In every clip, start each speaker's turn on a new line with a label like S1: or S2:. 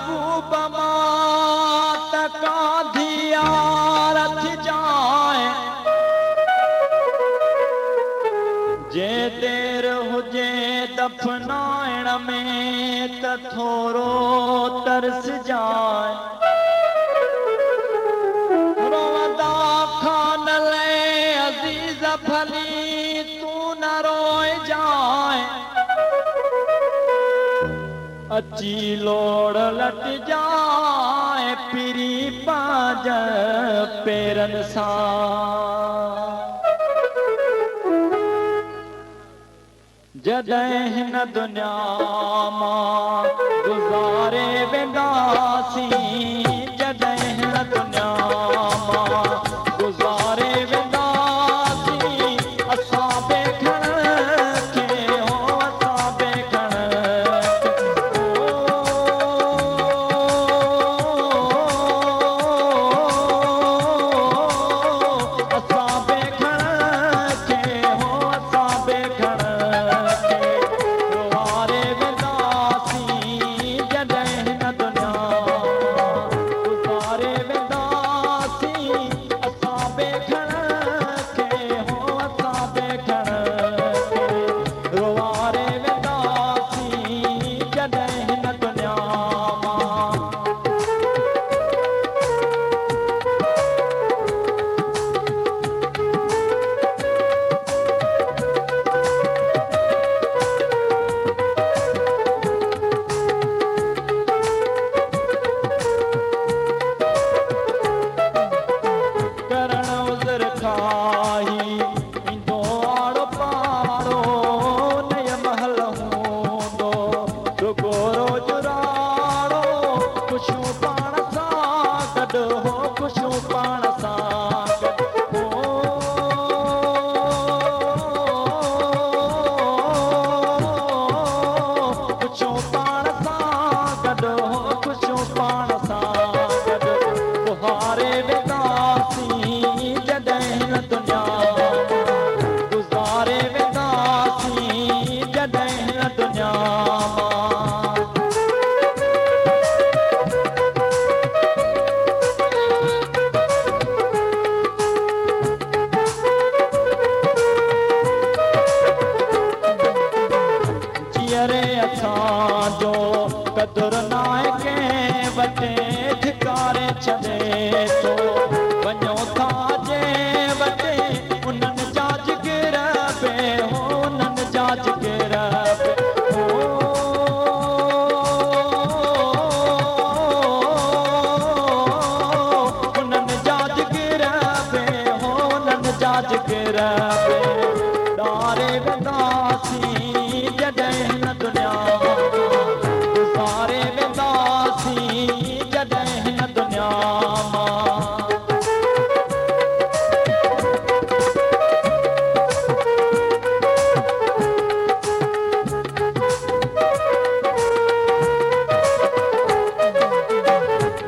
S1: महबूब मां तका धिया रथ जाए जे देर हुजे दफनाइण में त थोरो तरस जाए रोवंदा खान ले अज़ीज़ भली तू न रोए जाए अची लोड़ लट जाए पिरी पांज पेरन सां जॾहिं हिन दुनिया मां गुज़ारे वेंदासीं जॾहिं हिन दुनिया मां गुज़ारे वेंदासीं असां बेखण खे हो असां बेखण असां बेखण खे हो असां बेखण कदुर नाए के वटे ठिकारे छॾे थो वञो था जे वटे उन्हनि जा जिगर पे हो उन्हनि जा जिगर पे उन्हनि जा जिगर पे हो उन्हनि जा जिगर पे ॾारे वेंदासीं जॾहिं हिन दुनिया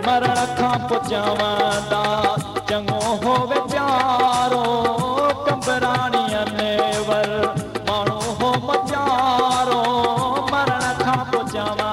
S1: मरण खां पोइ चवंदा चङो हो वीचारो कंबराणीअ में वर माण्हू हो मचारो मरण खां पोइ चवंदा